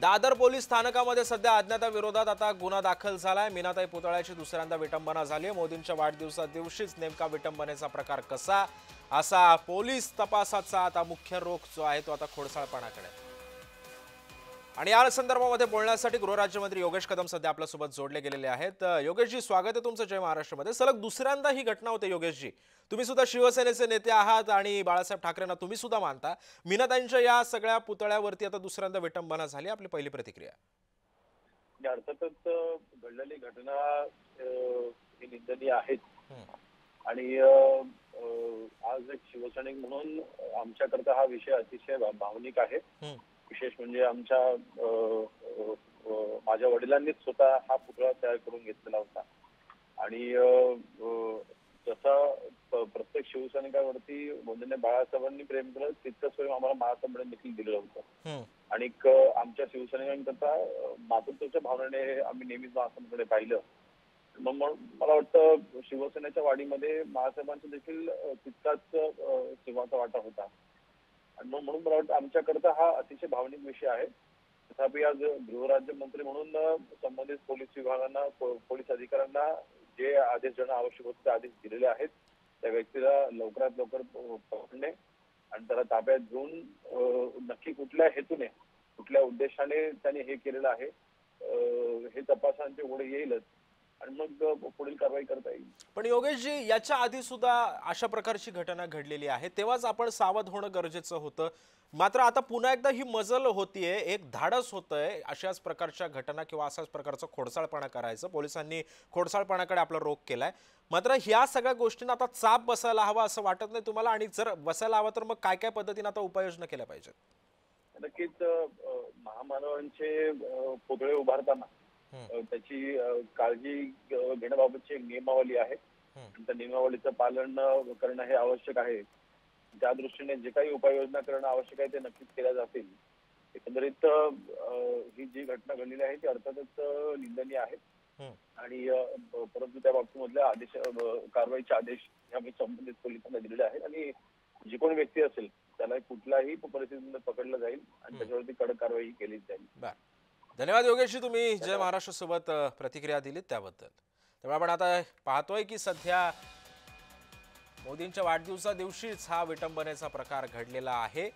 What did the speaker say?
Dadar police स्थानकामध्ये सध्या अज्ञाताविरोधात आता गुन्हा दाखल झालाय। मीनाताई पुतळ्याची दुसऱ्यांदा विटंबना झाली आहे। मोदींच्या वाढदिवसादिवशीच नेमका विटंबनेचा प्रकार कसा असा पोलीस तपासाचा आता मुख्य रोख जो आहे तो आता खोडसाळपणाकडे। आणि या संदर्भामध्ये बोलण्यासाठी गृहराज्यमंत्री योगेश कदम सध्या आपल्या सोबत जोडले गेलेले आहेत। योगेशजी, स्वागत आहे तुमचं जय महाराष्ट्रमध्ये। सलग दुसऱ्यांदा ही घटना होते। योगेशजी, तुम्ही सुद्धा शिवसेनेचे नेते आहात आणि बाळासाहेब ठाकरेंना तुम्ही सुद्धा मानता। मीनाताईंच्या या सगळ्या पुतळ्यावरती आता दुसऱ्यांदा विटंबना झाली, आपली पहिली प्रतिक्रिया? अर्थातच घडलेली घटना ही निंदनीय आहे आणि आज एक शिवसैनिक म्हणून आमच्याकरता हा विषय अतिशय भावनिक आहे। विशेष म्हणजे माझ्या वडिलांनीच स्वतः हा पुतळा तयार करून घेतलेला होता आणि जसा प्रत्येक शिवसैनिकावरती मोदींनी बाळासाहेबांनी प्रेम केलं तितकंच प्रेम आम्हाला बाळासाहेबांनी देखील दिलं होतं आणि आमच्या शिवसैनिकांकरता मातृत्वाच्या भावनेने आम्ही नेहमीच बाळासाहेबांकडे पाहिलं। मग मला वाटतं शिवसेनेच्या वाढीमध्ये बाळासाहेबांचा देखील तितकाच सिंहाचा वाटा होता आणि म्हणून मला वाटतं आमच्याकरता हा अतिशय भावनिक विषय आहे। तथापि आज गृहराज्यमंत्री म्हणून संबंधित पोलीस विभागांना पोलीस अधिकाऱ्यांना जे आदेश देणं आवश्यक होते ते आदेश दिलेले आहेत। त्या व्यक्तीला लवकरात लवकर पकडणे आणि त्याला ताब्यात घेऊन नक्की कुठल्या हेतूने कुठल्या उद्देशाने त्याने हे केलेलं आहे हे तपासांचे पुढे येईलच आणि मग पुढील कारवाई करता येईल। पण योगेशजी, याच्या आधी सुद्धा अशा प्रकारची घटना घडलेली आहे, तेव्हाच आपण सावध होणं गरजेचं होतं। मात्र आता पुन्हा एकदा ही मजल होतीये, एक धाडस होतंय अशाच प्रकारच्या घटना किंवा अशाच प्रकारचा खोडसाळपणा करायचं। पोलिसांनी खोडसाळपणाकडे आपला रोख केलाय। मात्र ह्या सगळ्या गोष्टींना आता चाप बसायला हवा असं वाटत नाही तुम्हाला? आणि जर बसायला हवा तर मग काय काय पद्धतीने आता उपाययोजना केल्या पाहिजेत? नक्कीच महामानवांचे पुतळे उभारताना त्याची काळजी घेण्याबाबतची एक नियमावली आहे आणि त्या नियमावलीचं पालन करणं हे आवश्यक आहे। त्या दृष्टीने जे काही उपाययोजना करणं आवश्यक आहे ते नक्कीच केल्या जातील। एकंदरीत ही जी घटना घडलेली आहे ती अर्थातच निंदनीय आहे आणि परंतु त्या बाबतीमधल्या कारवाईचे आदेश आम्ही संबंधित पोलिसांना दिलेले आहेत आणि जी कोणी व्यक्ती असेल त्याला कुठल्याही परिस्थितीमध्ये पकडलं जाईल आणि त्याच्यावरती कडक कारवाई केली जाईल। धन्यवाद योगेशजी, तुम्ही जय महाराष्ट्र सोबत प्रतिक्रिया दिलीत त्याबद्दल। त्यामुळे आपण आता पाहतोय की सध्या मोदींच्या वाढदिवसा दिवशीच हा विटंबनेचा प्रकार घडलेला आहे।